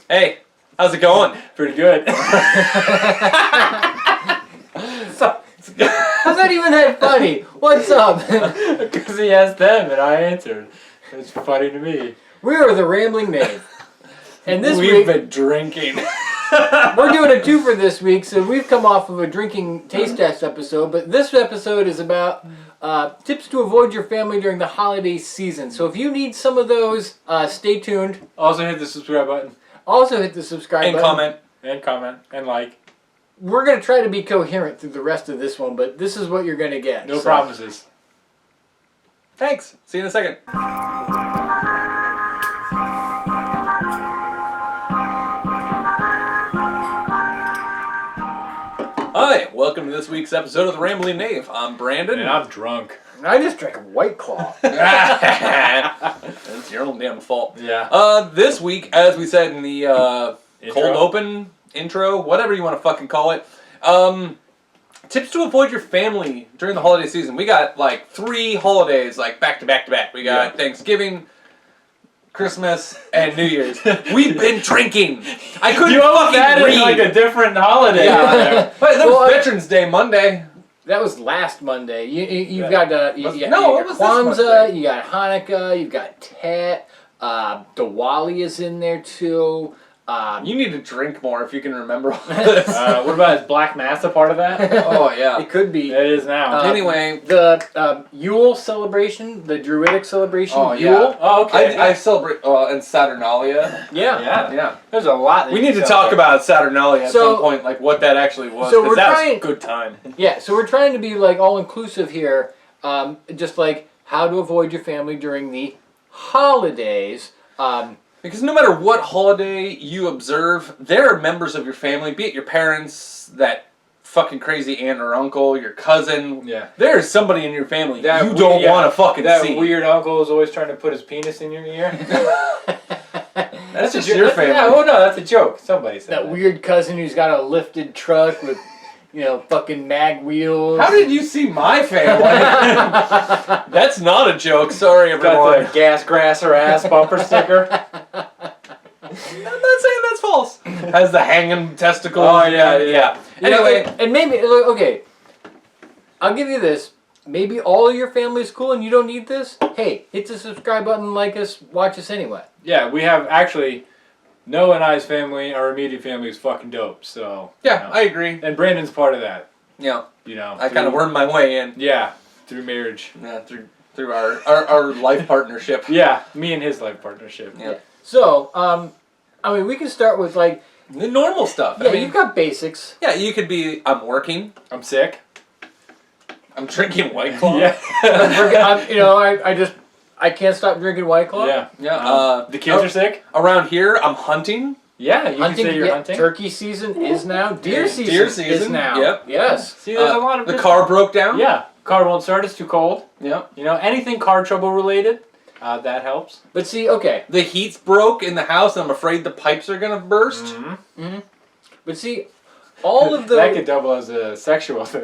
Hey, how's it going? Pretty good. How's that even that funny? What's up? Because he asked them and I answered. It's funny to me. We are the Rambling Knave. And this We've week, been drinking. we're doing a twofer this week, so we've come off of a drinking taste test episode, but this episode is about tips to avoid your family during the holiday season. So if you need some of those, stay tuned. Also hit the subscribe button. Also hit the subscribe And button. comment and like. We're going to try to be coherent through the rest of this one, but this is what you're going to get. No promises. Thanks. See you in a second. Hi, welcome to this week's episode of the Rambling Knave. I'm Brandon. And I'm drunk. I just drank a White Claw. That's your own damn fault. Yeah. This week, as we said in the Intro? cold open intro, whatever you want to fucking call it, tips to avoid your family during the holiday season. We got like 3 holidays, like back to back to back. We got Thanksgiving, Christmas, and New Year's. We've been drinking. I couldn't fucking read. like a different holiday. Yeah. But that was Veterans Day Monday. That was last Monday. You've got it you was got this Kwanzaa, Monday. you got Hanukkah, you've got Tet, Diwali is in there too. You need to drink more if you can remember all this. What about is Black Mass a part of that? Oh, yeah. It could be. It is now. Anyway. The Yule celebration, the Druidic celebration. Oh, yeah. Yule. Oh, okay. I celebrate and Saturnalia. Yeah. There's a lot. That We you need can to celebrate. talk about Saturnalia at So- some point, like what that actually was. So 'cause we're that was trying- a good time. Yeah, so we're trying to be like all inclusive here, just like how to avoid your family during the holidays. Because no matter what holiday you observe, there are members of your family, be it your parents, that fucking crazy aunt or uncle, your cousin. Yeah. There's somebody in your family That you don't yeah, want to fucking that see. That weird uncle is always trying to put his penis in your ear. That's just your family. Yeah, oh no, that's a joke. Somebody said That weird cousin who's got a lifted truck with, fucking mag wheels. How did you see my family? That's not a joke. Sorry, everyone. Got the gas grass or ass bumper sticker. I'm not saying that's false. Has the hanging testicle. Oh, yeah. Anyway. And maybe, okay, I'll give you this. Maybe all of your family's cool and you don't need this. Hey, hit the subscribe button, like us, watch us anyway. Yeah, we have actually, Noah and I's family, our immediate family is fucking dope, so. Yeah, I agree. And Brandon's part of that. Yeah. I Through- kind of wormed my way in. Yeah, through marriage. Yeah, through our life partnership. Yeah, me and his life partnership. Yeah. So, we can start with like, The normal stuff. yeah, you've got basics. Yeah, you could be, I'm working, I'm sick. I'm drinking White Claw. Yeah. I can't stop drinking White Claw. Yeah. Yeah. The kids are sick? Around here, I'm hunting. Yeah, you can say you're hunting. Turkey season is now. Deer season, Deer is season, now. yep. Yes. See, there's a lot of The different- car broke down. Yeah, car won't start, it's too cold. Yep. Anything car trouble related, that helps. But see, okay. The heat's broke in the house, and I'm afraid the pipes are gonna burst. Mm-hmm. But see, all of the That could double as a sexual thing.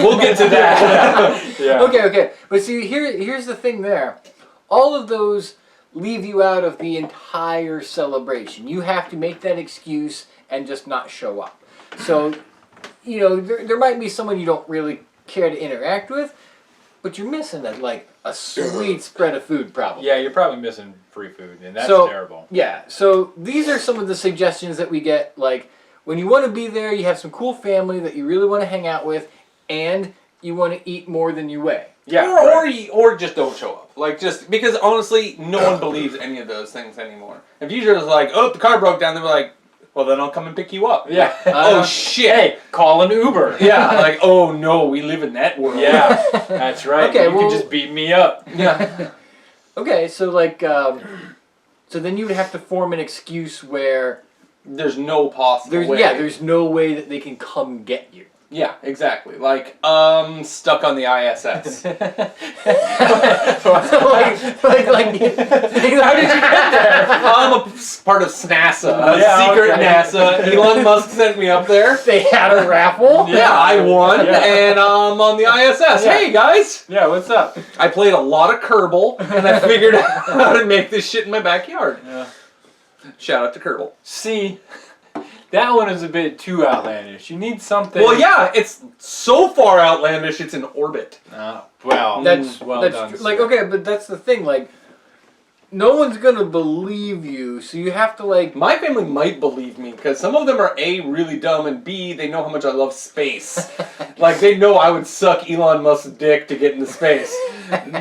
We'll get to that. Yeah. Okay. But see, here's the thing there. All of those leave you out of the entire celebration. You have to make that excuse and just not show up. So, there might be someone you don't really care to interact with, but you're missing a sweet spread of food probably. Yeah, you're probably missing free food, and that's terrible. Yeah, so these are some of the suggestions that we get, like, when you want to be there, you have some cool family that you really want to hang out with, and you want to eat more than you weigh. Yeah, or just don't show up. Like, just because honestly, no one believes any of those things anymore. If you just like, oh, the car broke down, they're like, well, then I'll come and pick you up. Yeah. Oh shit. Hey, call an Uber. Yeah. Like, oh no, we live in that world. Yeah, that's right. Okay, you can just beat me up. Yeah. Okay, so so then you would have to form an excuse where There's no possible way. there's no way that they can come get you. Yeah, exactly. Like, stuck on the ISS. How did you get there? I'm part of SNASA, Yeah, secret okay. NASA. Elon Musk sent me up there. They had a raffle. Yeah, I won, Yeah. and on the ISS. Yeah. Hey guys, Yeah, what's up? I played a lot of Kerbal, and I figured out how to make this shit in my backyard. Yeah. Shout out to Kerbal. See, that one is a bit too outlandish. You need something. Well, yeah, it's so far outlandish. It's in orbit. Well, That's well that's done. true. Like sir. okay, but that's the thing. Like, no one's gonna believe you, so you have to like. My family might believe me because some of them are A, really dumb, and B, they know how much I love space. Like, they know I would suck Elon Musk's dick to get into space.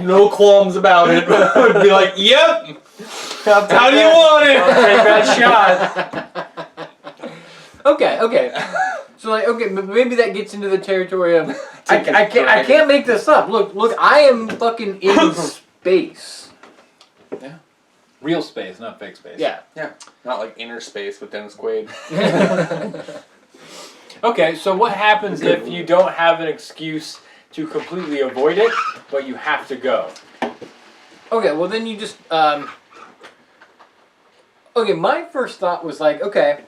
No qualms about it. I would be like, yep, how do you want it? I'll take that shot. Okay. So like okay, maybe that gets into the territory of I can't make this up. Look, I am fucking in space. Yeah. Real space, not fake space. Yeah. Yeah. Not like inner space with Dennis Quaid. Okay, so what happens if you don't have an excuse to completely avoid it, but you have to go? Okay, well then you just okay, my first thought was like, okay,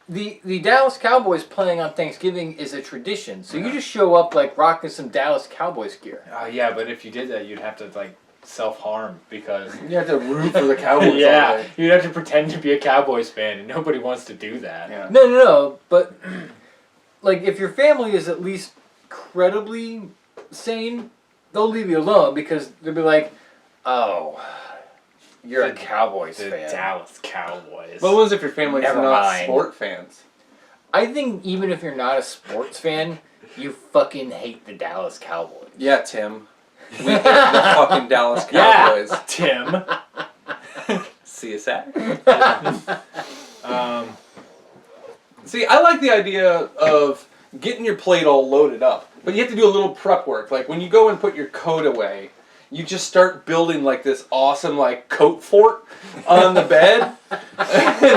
the Dallas Cowboys playing on Thanksgiving is a tradition. So you just show up like rocking some Dallas Cowboys gear. Oh yeah, but if you did that, you'd have to like self-harm because You have to root for the Cowboys all yeah, day. you'd have to pretend to be a Cowboys fan, and nobody wants to do that. Yeah. No, but like if your family is at least credibly sane, they'll leave you alone because they'll be like, "Oh, you're a Cowboys The fan." Dallas Cowboys. What was if your family's Never not mind. sport fans? I think even if you're not a sports fan, you fucking hate the Dallas Cowboys. Yeah, Tim. We hate the fucking Dallas Cowboys. Yeah, Tim. See you Saturday. Um, See, I like the idea of getting your plate all loaded up, but you have to do a little prep work. Like when you go and put your coat away, you just start building like this awesome like coat fort on the bed, and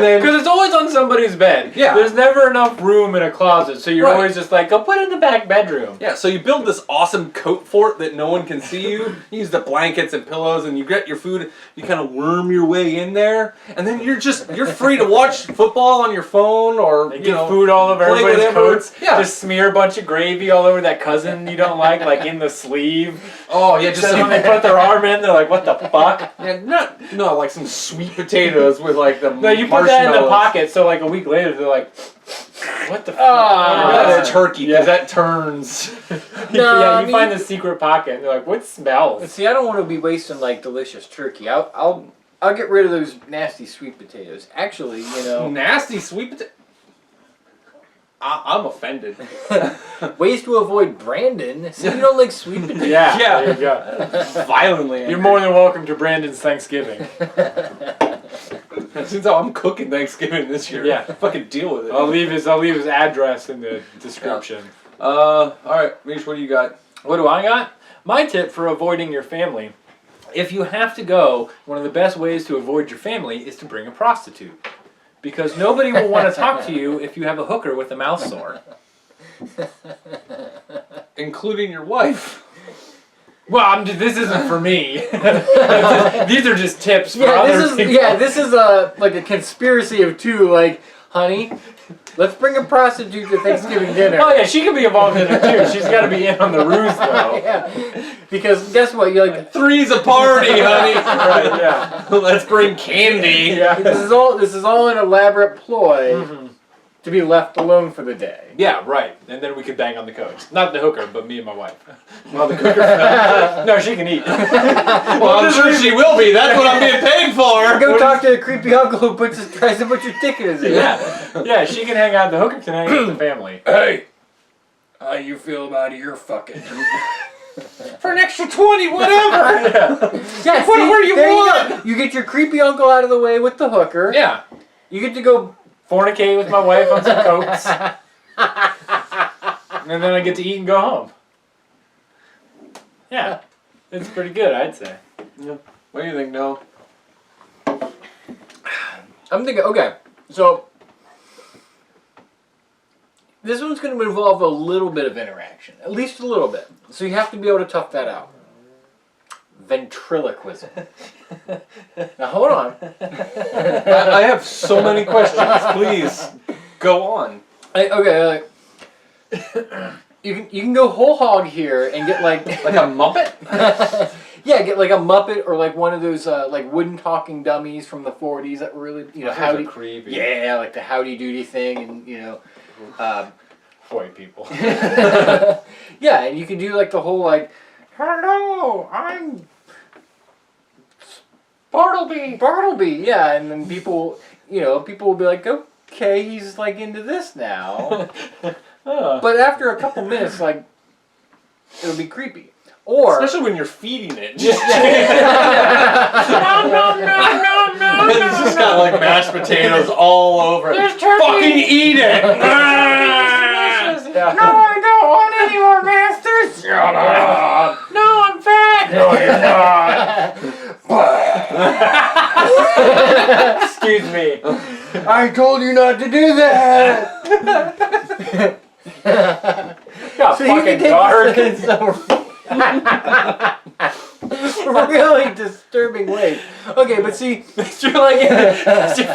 then Because it's always on somebody's bed. Yeah. There's never enough room in a closet, so you're Right. always just like, go put it in the back bedroom. yeah, so you build this awesome coat fort that no one can see you. You use the blankets and pillows, and you get your food. You kind of worm your way in there, and then you're free to watch football on your phone or They you get know food all over play everybody's whatever. coats. Yeah. Just smear a bunch of gravy all over that cousin you don't like in the sleeve. Oh yeah, just Just when they put their arm in, they're like, what the fuck? yeah, no, like some sweet potatoes with like the No, you put that in the marshmallows. pocket, so like a week later, they're like, what the fuck? Ah. That's turkey because Yeah. that turns. No, yeah, I you mean- find the secret pocket, and they're like, what smells? See, I don't want to be wasting like delicious turkey. I'll get rid of those nasty sweet potatoes. Actually, you know, Nasty sweet potato. I'm offended. ways to avoid Brandon. See, you don't like sweet potatoes. Yeah, Yeah. there you go. Violently. You're more than welcome to Brandon's Thanksgiving. Since I'm cooking Thanksgiving this year. Yeah. Fucking deal with it. I'll leave his address in the description. All right, Mish, what do you got? What do I got? My tip for avoiding your family: if you have to go, one of the best ways to avoid your family is to bring a prostitute, because nobody will want to talk to you if you have a hooker with a mouth sore. Including your wife. Well, this isn't for me. These are just tips for Yeah, other people. this is a like a conspiracy of two. Like, honey, let's bring a prostitute to Thanksgiving dinner. Oh yeah, she can be involved in it too. She's got to be in on the ruse though. Yeah, because guess what? You're like, Three's a party, honey. Right? Yeah. Let's bring candy. Yeah. this is all an elaborate ploy Mhm. to be left alone for the day. Yeah, right. And then we could bang on the coach. Not the hooker, but me and my wife. Well, the cooker. No, she can eat. Well, I'm sure she will be. That's what I'm being paid for. Go talk to the creepy uncle who tries to put your ticket in. Yeah, yeah, she can hang out. The hooker can hang out with the family. Hey, how you feel about your fucking? For an extra 20, whatever. Yeah, Put it where you there want. go. You get your creepy uncle out of the way with the hooker. Yeah, You get to go. fornicate with my wife on some coats, and then I get to eat and go home. Yeah, it's pretty good, I'd say. Yeah. What do you think, Noah? I'm thinking, okay, so this one's going to involve a little bit of interaction, at least a little bit. So you have to be able to tough that out. ventriloquism. Now hold on. I have so many questions. Please go on. Okay. You can go whole hog here and get like Like a Muppet? yeah, get like a Muppet or like one of those like wooden talking dummies from the 40s that were really Those are howdy creepy. yeah, like the howdy doody thing and White people. yeah, and you could do like the whole like hello, I'm Bartleby, yeah, and then people will be like, okay, he's like into this now. But after a couple minutes, like, it'll be creepy. Or Especially when you're feeding it. no. And it's just got like mashed potatoes all over it. There's turkey. Fucking eat it! Yeah. No, I don't want any more masters. Shut up. No, I'm fat. No, you're not. Excuse me. I told you not to do that. Got fucking dark. Really disturbing ways. Okay, but see, Is your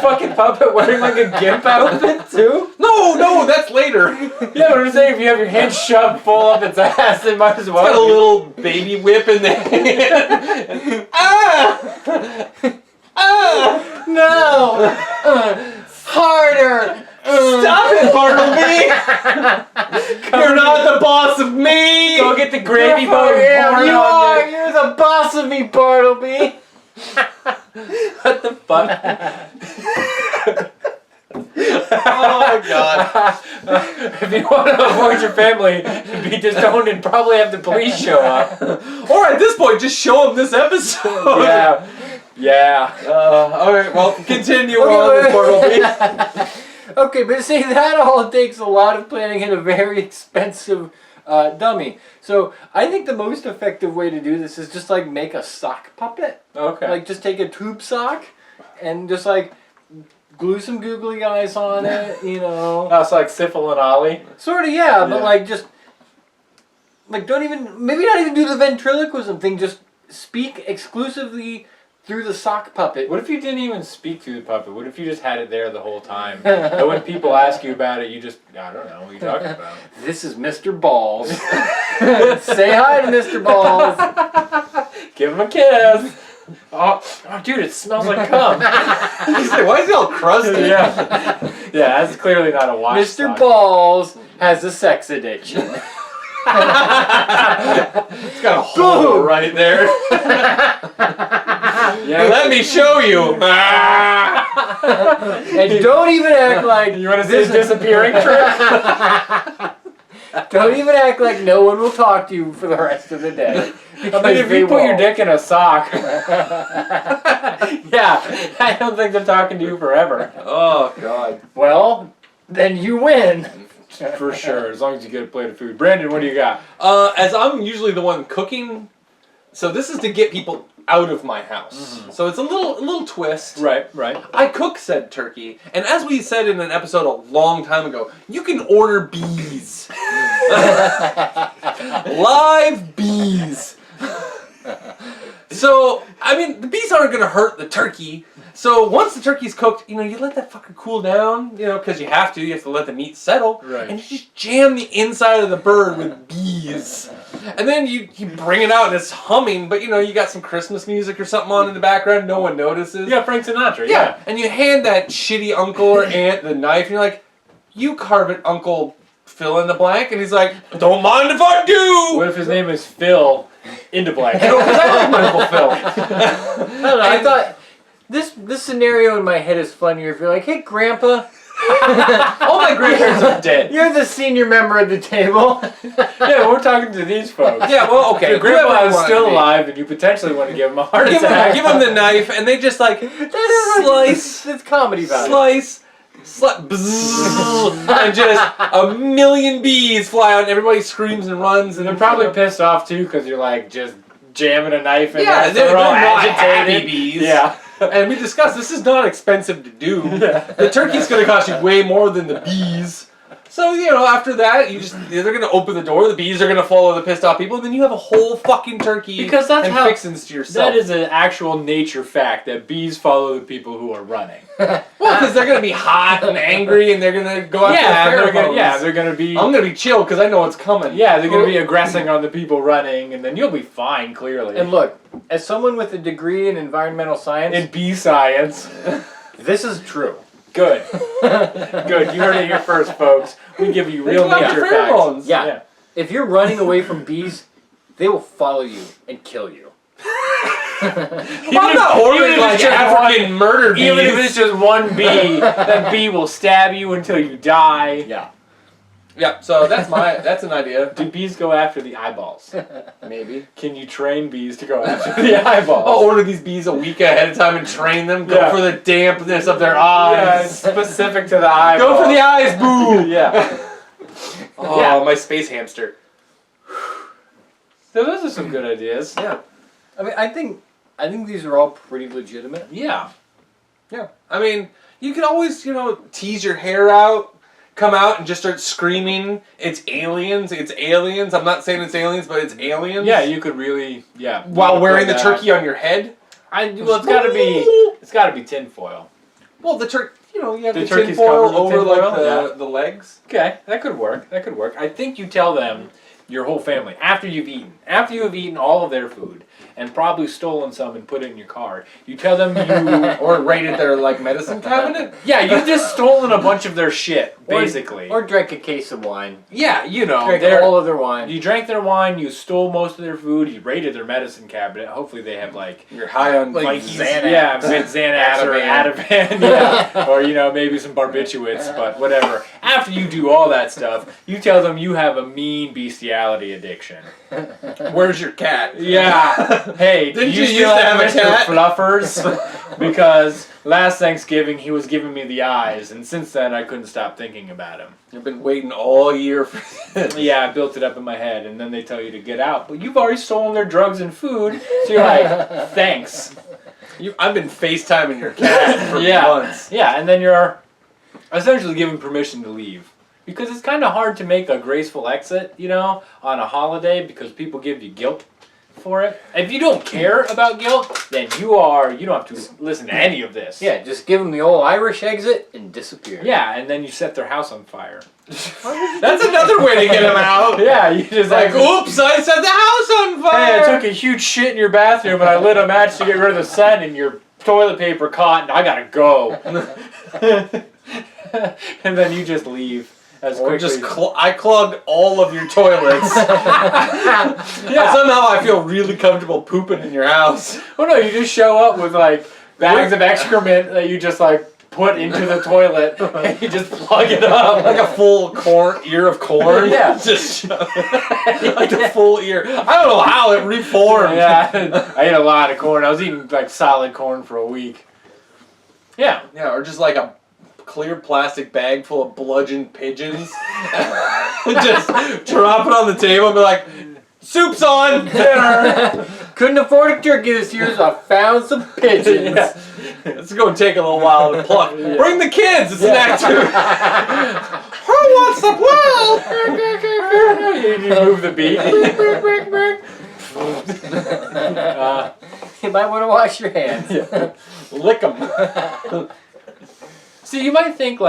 fucking puppet wearing like a gimp outfit too? No, that's later. Yeah, but I'm saying if you have your hand shoved full up its ass, it might as well. Got a little baby whip in there. no, harder. Stop it, Bartleby! You're not the boss of me! Go get the gravy boat and pour it You on are. there. You're the boss of me, Bartleby. What the fuck? Oh, God. If you want to avoid your family, you'd be disowned and probably have the police show up. Or at this point, just show them this episode. Yeah. Alright, well, continue on, Bartleby. Okay, but see, that all takes a lot of planning and a very expensive dummy. So I think the most effective way to do this is just like make a sock puppet. Okay. Like just take a tube sock and just like glue some googly eyes on it, Oh, it's like Syphil and Ollie. Sort of, yeah, but Yeah. like just like maybe not even do the ventriloquism thing. Just speak exclusively through the sock puppet. What if you didn't even speak through the puppet? What if you just had it there the whole time? And when people ask you about it, you just, I don't know, what are you talking about? This is Mr. Balls. Say hi to Mr. Balls. Give him a kiss. Oh, dude, it smells like cum. You say, why is he all crusty? Yeah, that's clearly not a wash Mr. sock. Balls has a sex addiction. It's got a hole right there. Yeah. Let me show you. And don't even act like You want to see his disappearing trick? don't even act like no one will talk to you for the rest of the day. I mean, if you put your dick in a sock, yeah, I don't think they're talking to you forever. Oh, God. Well, then you win. For sure, as long as you get a plate of food. Brandon, what do you got? As I'm usually the one cooking, so this is to get people out of my house. Mm-hmm. So it's a little twist. Right. I cook said turkey, and as we said in an episode a long time ago, you can order bees. Live bees. So, I mean, the bees aren't going to hurt the turkey. So once the turkey's cooked, you let that fucker cool down, because you have to let the meat settle. Right. And you just jam the inside of the bird with bees. And then you bring it out and it's humming, but you got some Christmas music or something on in the background, no one notices. Yeah, Frank Sinatra. Yeah. And you hand that shitty uncle or aunt the knife and you're like, you carve it, Uncle fill in the blank. And he's like, don't mind if I do. What if his name is Phil into blank? Because I like my Uncle Phil. I don't know. I thought this scenario in my head is funnier if you're like, hey, Grandpa. All my grandparents are dead. You're the senior member at the table. Yeah, we're talking to these folks. Yeah, well, okay. Your grandpa whoever is you wanna still be. alive, and you potentially want to give him a heart Give attack. him the knife, and they just slice, It's comedy value. bzzz, and just a million bees fly out, and everybody screams and runs, and They're probably pissed off too because you're like just jamming a knife in Yeah, there. they're all not agitated. happy bees. Yeah. And we discussed this is not expensive to do. The turkey's going to cost you way more than the bees. So, after that, they're going to open the door, the bees are going to follow the pissed off people, and then you have a whole fucking turkey because that's and how, fixins to yourself. That is an actual nature fact that bees follow the people who are running. Well, because they're going to be hot and angry, and they're going to go after the pheromones. They're going to be... I'm going to be chill because I know what's coming. Yeah, they're going to be aggressing on the people running, and then you'll be fine, clearly. And look, as someone with a degree in environmental science... In bee science. This is true. Good. Good. You heard it here first, folks. We give you real nature facts. Yeah. If you're running away from bees, they will follow you and kill you. I'm not ordering like African murder bees. Even if it's just one bee, that bee will stab you until you die. Yeah. Yeah, so that's an idea. Do bees go after the eyeballs? Maybe. Can you train bees to go after the eyeballs? I'll order these bees a week ahead of time and train them. Go for the dampness of their Yeah, eyes. it's specific to the eyeball. Go for the eyes, boo! Yeah. Oh, my space hamster. So those are some good ideas. Yeah. I mean, I think these are all pretty legitimate. Yeah. Yeah. I mean, you can always, tease your hair out. Come out and just start screaming, it's aliens, it's aliens. I'm not saying it's aliens, but it's aliens. Yeah, you could really, While wearing the turkey on your head? It's gotta be tinfoil. Well, the turkey, you have the turkey's tinfoil covered with over tinfoil? the legs. Okay, that could work. I think you tell them, your whole family, after you have eaten all of their food, and probably stolen some and put it in your car, you tell them you... Or raided their, medicine cabinet? Yeah, you've just stolen a bunch of their shit, basically. Or drank a case of wine. Yeah, Drank all of their wine. You drank their wine, you stole most of their food, you raided their medicine cabinet. Hopefully they have, You're high on, Xanax. Yeah, Xanax or Ativan, yeah. Or, maybe some barbiturates, but whatever. After you do all that stuff, you tell them you have a mean bestiality addiction. Where's your cat? Yeah. Hey, Didn't you you still used to have have a Mr. cat? Fluffers? Because last Thanksgiving he was giving me the eyes, and since then I couldn't stop thinking about him. You've been waiting all year for this. Yeah, I built it up in my head, and then they tell you to get out. But you've already stolen their drugs and food, so you're like, thanks. I've been FaceTiming your cat for months. Yeah, and then you're essentially giving permission to leave. Because it's kind of hard to make a graceful exit, on a holiday because people give you guilt for it. If you don't care about guilt, then you don't have to listen to any of this. Yeah, just give them the old Irish exit and disappear. Yeah, and then you set their house on fire. That's another way to get them out. Yeah, you just oops, I set the house on fire. Hey, I took a huge shit in your bathroom and I lit a match to get rid of the sun and your toilet paper caught and I gotta go. And then you just leave. Or just I clogged all of your toilets. Yeah. Somehow I feel really comfortable pooping in your house. Oh no, you just show up with bags of excrement that you just put into the toilet and you just plug it up. Like a full ear of corn. Yeah. Just like the full ear. I don't know how it reformed. Yeah, I ate a lot of corn. I was eating solid corn for a week. Yeah. Yeah, or just like a clear plastic bag full of bludgeoned pigeons. Just drop it on the table and be like, soup's on, dinner. Couldn't afford a turkey this year, so I found some pigeons. Yeah. It's going to take a little while to pluck. Yeah. Bring the kids, it's an activity. Who wants the plow? You move the beat. You might want to wash your hands. Yeah. Lick them. See, you might think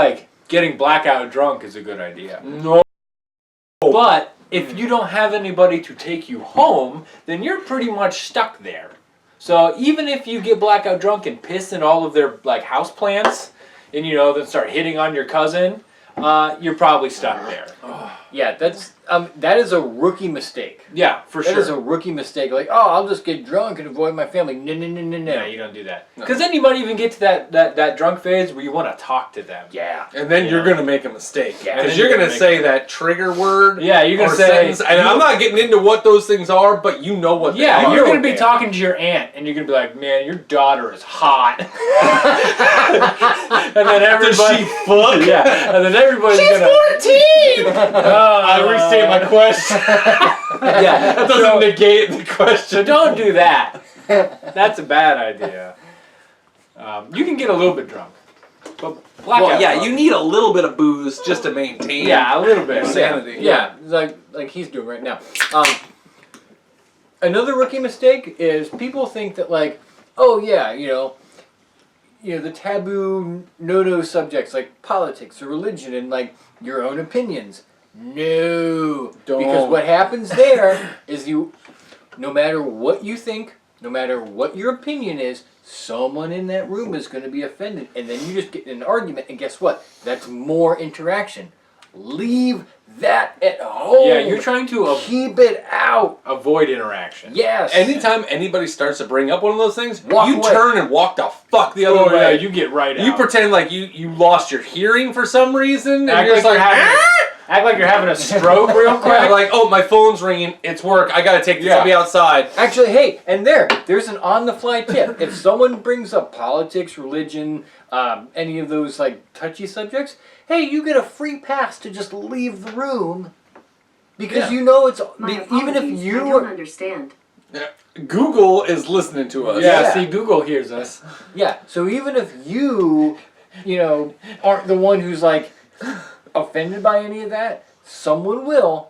getting blackout drunk is a good idea. No. But if you don't have anybody to take you home, then you're pretty much stuck there. So even if you get blackout drunk and piss in all of their house plants, and then start hitting on your cousin, you're probably stuck there. Yeah, that is a rookie mistake. Yeah, for sure. That is a rookie mistake. I'll just get drunk and avoid my family. No. No, you don't do that. Because then you might even get to that drunk phase where you want to talk to them. Yeah. And then you're going to make a mistake. Yeah. Because you're going to say that trigger word. Yeah, you're going to say... sentence, and I'm not getting into what those things are, but you know what they are. Yeah, you're going to be talking to your aunt, and you're going to be like, man, your daughter is hot. And then everybody... Does she fuck? Yeah, and then everybody's She's going to... 14! I restate my question. Yeah, that doesn't negate the question. So don't do that. That's a bad idea. You can get a little bit drunk. But blackout. Well, yeah, pub. you need a little bit of booze just to maintain. Yeah, a little bit. Sanity. Yeah, like he's doing right now. Another rookie mistake is people think that like, oh yeah, the taboo no subjects like politics or religion and like your own opinions. No, because what happens there is no matter what you think, no matter what your opinion is, someone in that room is going to be offended, and then you just get in an argument, and guess what? That's more interaction. Leave that at home. Yeah, you're trying to keep it out. Avoid interaction. Yes. Anytime anybody starts to bring up one of those things, Walk you away. turn and walk the fuck the other Oh yeah, way. you get right out. You pretend like you lost your hearing for some reason, and Act you're like just like, act like you're having a stroke real quick. yeah, like, oh, my phone's ringing. It's work. I gotta take this. I'll be outside. Actually, hey, and there's an on-the-fly tip. If someone brings up politics, religion, any of those like touchy subjects, hey, you get a free pass to just leave the room because you know it's even if you I don't understand. Google is listening to us. Yeah, see, Google hears us. Yeah, so even if you aren't the one who's like offended by any of that, someone will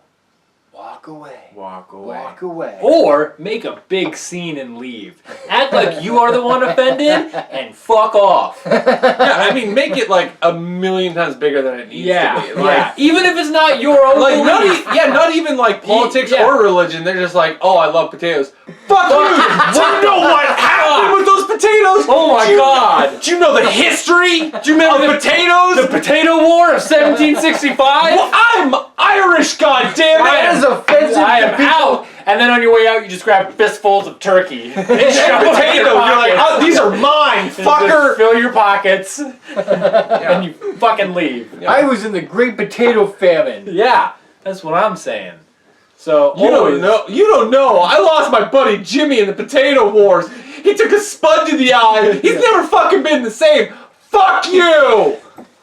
walk away. Walk away. Walk away. Or make a big scene and leave. Act like you are the one offended and fuck off. Yeah, I mean, make it like a million times bigger than it needs to be. Like, Yeah. Even if it's not your own Like belief. not even like politics Yeah. or religion. They're just like, oh, I love potatoes. Fuck you! Do you know what happened with those potatoes? Oh my God! Do you know the history? Do you remember the potatoes? The Potato War of 1765? Well, I'm Irish, goddammit! That is offensive I to am people. out. And then on your way out, you just grab fistfuls of turkey. And shove them in Potatoes. your You're like, pockets. oh, these are mine, And fucker. just fill your pockets. Yeah. And you fucking leave. Yeah. I was in the Great Potato Famine. Yeah, that's what I'm saying. So You don't know. You don't know. I lost my buddy Jimmy in the potato wars. He took a spud to the eye. He's never fucking been the same. Fuck you.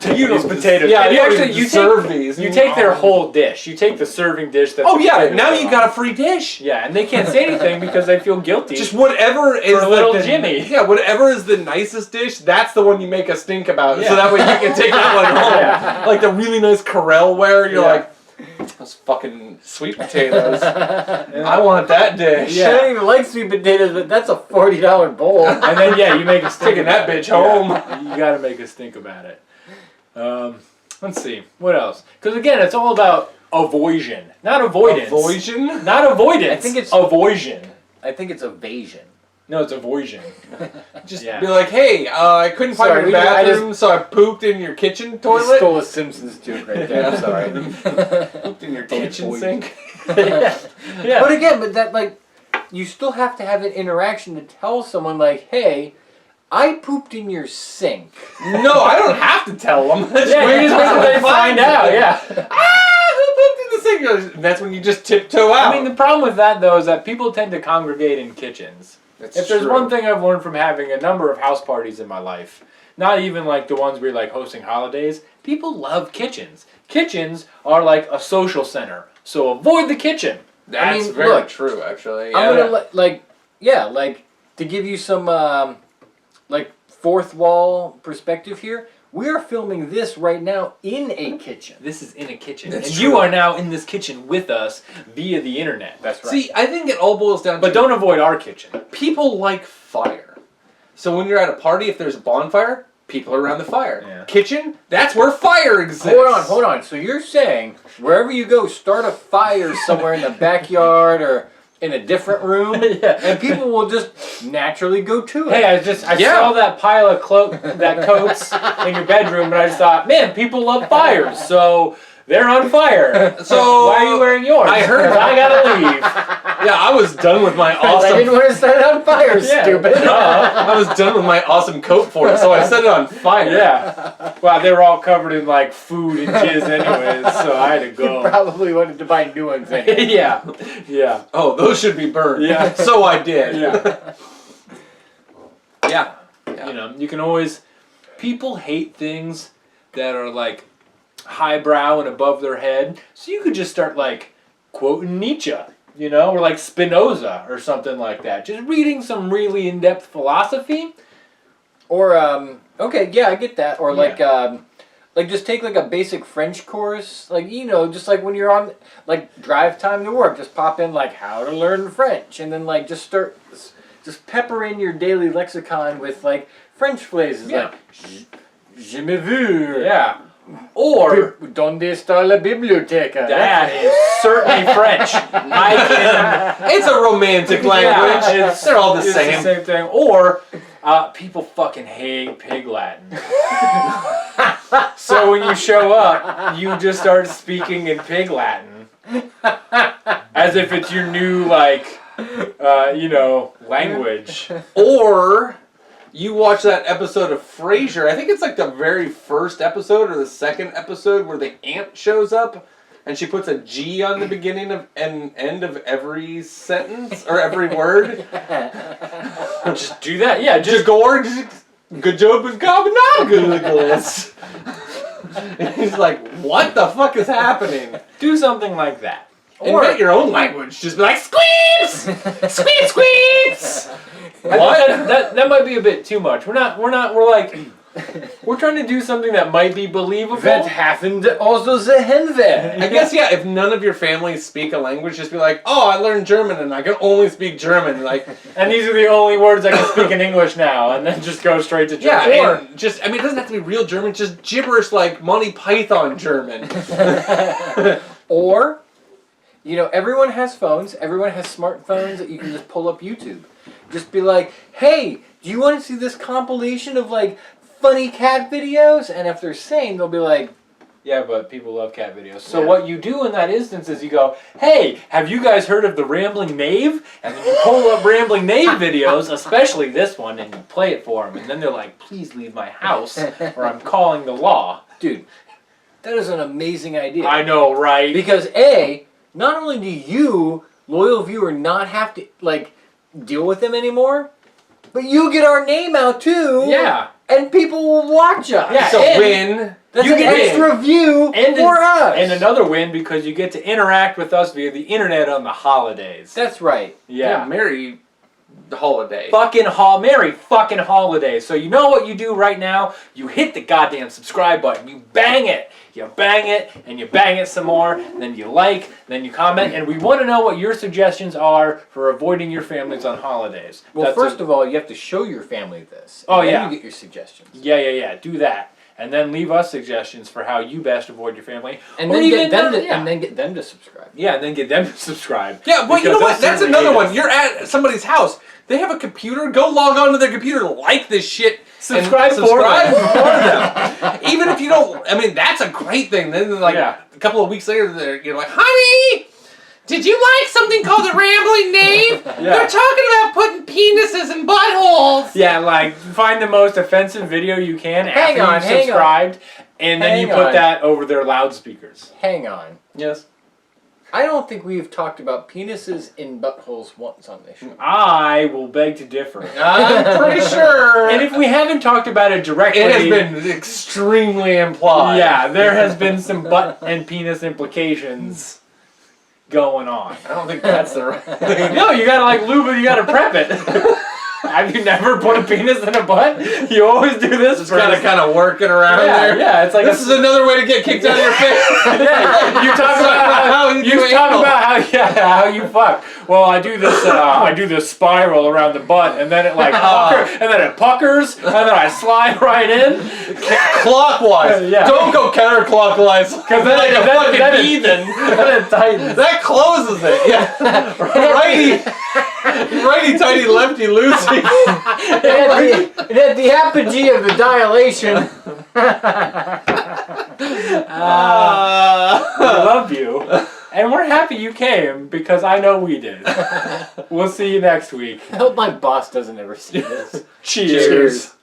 You these potatoes. Yeah, and you you actually actually serve these. You take their whole dish. You take the serving dish. That Oh the yeah, potatoes now are you on. got a free dish. Yeah, and they can't say anything because they feel guilty. Just whatever is For little the, Jimmy. Yeah, whatever is the nicest dish, that's the one you make us think about. Yeah. So that way you can take that one home. Yeah. Like the really nice Corelle-ware, you're Yeah. like, those fucking sweet potatoes. I want that dish. I don't even like sweet potatoes, but that's a $40 bowl. And then you make us think Taking that about bitch it. home. Yeah, you got to make us think about it. Let's see what else. Because again, it's all about avoision, not avoidance. Avoision? Not avoidance. I think it's- avoision. I think it's evasion. No, it's avoision. Just Yeah. be like, hey, I couldn't find Sorry, your I bathroom, so I pooped in your kitchen You toilet. stole a Simpsons joke right there. I'm sorry. Pooped in your kitchen Avoid. sink. Yeah. But again, that like, you still have to have an interaction to tell someone like, hey, I pooped in your sink. No, I don't have to tell them. Yeah, you just wait till they find out. Yeah. Who pooped in the sink? And that's when you just tiptoe out. I mean, the problem with that though is that people tend to congregate in kitchens. That's If there's true. one thing I've learned from having a number of house parties in my life, not even like the ones where you're like hosting holidays, people love kitchens. Kitchens are like a social center, so avoid the kitchen. That's mean, very look, true, actually. I'm Yeah. gonna like to give you some like fourth wall perspective here. We are filming this right now in a kitchen. This is in a kitchen, That's and true. you are now in this kitchen with us via the internet. That's right. See, I think it all boils down to But don't avoid our kitchen. people like fire. So when you're at a party, if there's a bonfire, people are around the fire. Yeah. Kitchen, that's where fire exists. Hold on. So you're saying wherever you go, start a fire somewhere in the backyard or in a different room, Yeah. and people will just naturally go to it. Hey, I Yeah. saw that pile of coats in your bedroom, and I just thought, man, people love fires, so they're on fire. So Why are you wearing yours? I heard- 'Cause I gotta leave. Yeah, I was done with my I awesome. didn't want to set it on fire, Yeah. stupid. I was done with my awesome coat for it, so I set it on fire. Yeah. Well, they were all covered in like food and jizz anyways, so I had to You go. probably wanted to buy new ones anyway. Yeah. Yeah. Oh, those should be burned. Yeah. So I did. Yeah. Yeah. You know, you can always. People hate things that are like highbrow and above their head, so you could just start like quoting Nietzsche, you know, or like Spinoza or something like that. Just reading some really in-depth philosophy, Or okay, yeah, I get that. Or like just take like a basic French course, like just like when you're on like drive time to work, just pop in like how to learn French, and then like just pepper in your daily lexicon with like French phrases like je me vu. Yeah. Or donde está la biblioteca? That is certainly French. It's a romantic language. Yeah, They're all the it's same. the same thing. Or people fucking hate pig Latin. So when you show up, you just start speaking in pig Latin, as if it's your new language. Or you watch that episode of Frasier. I think it's like the very first episode or the second episode where the aunt shows up and she puts a G on the beginning of and end of every sentence or every word. Just do that. Yeah, just George, good job with Gobanagas. And he's like, what the fuck is happening? do something like that. Invent your own language. Just be like, squeaks! Squeaks, squeaks! What? That might be a bit too much. We're trying to do something that might be believable. That happened also the Henver. I guess, yeah, if none of your family speak a language, just be like, oh, I learned German and I can only speak German. Like, and these are the only words I can speak in English now, and then just go straight to German. yeah, and just, it doesn't have to be real German, just gibberish like Monty Python German. Or, everyone has phones, everyone has smartphones that you can just pull up YouTube. Just be like, hey, do you want to see this compilation of like funny cat videos? And if they're sane, they'll be like, yeah, but people love cat videos. So what you do in that instance is you go, hey, have you guys heard of the Rambling Knave? And then you pull up Rambling Knave videos, especially this one, and you play it for them. And then they're like, please leave my house or I'm calling the law. dude, that is an amazing idea. I know, right? Because not only do you, loyal viewer, not have to like deal with them anymore, but you get our name out too. Yeah. And people will watch us. Yeah, It's a win. That's You an get extra view for us. And another win because you get to interact with us via the internet on the holidays. That's right. Yeah. Merry holiday. Merry fucking holidays. So you know what you do right now? You hit the goddamn subscribe button. You bang it. You bang it, and you bang it some more. Then you like, then you comment. And we want to know what your suggestions are for avoiding your families on holidays. Well, first of all, you have to show your family this. Oh, and then yeah. you get your suggestions. Yeah. Do that. And then leave us suggestions for how you best avoid your family. And Or then even, and then get them to subscribe. Yeah, and then get them to subscribe. Yeah, well, you know Because what? they That's certainly another hate one. us. You're at somebody's house. They have a computer. Go log on to their computer, like this shit, and Subscribe for subscribe them. for them. Even if you don't, that's a great thing. Then, a couple of weeks later, you're like, honey, did you like something called the Rambling Knave? They're talking about putting penises in buttholes. Yeah, like find the most offensive video you can after you've subscribed, and then you put that over their loudspeakers. Hang on. Yes. I don't think we've talked about penises in buttholes once on this show. I will beg to differ. I'm pretty sure. And if we haven't talked about it directly, it has been extremely implied. Yeah, there has been some butt and penis implications going on. I don't think that's the right thing. No, you gotta lube it, you gotta prep it. Have you never put a penis in a butt? You always do this. Just kind of working around there. Yeah, it's like this is another way to get kicked out of your face. Yeah, you talk about how you fuck. Well, I do this spiral around the butt, and then it puckers, and then I slide right in clockwise. Yeah. Don't go counterclockwise. Because then like a fucking heathen. Then it tightens. That closes it. Yeah. Righty tighty, lefty loosey. It had the apogee of the dilation. We love you. And we're happy you came because I know we did. We'll see you next week. I hope my boss doesn't ever see this. Cheers.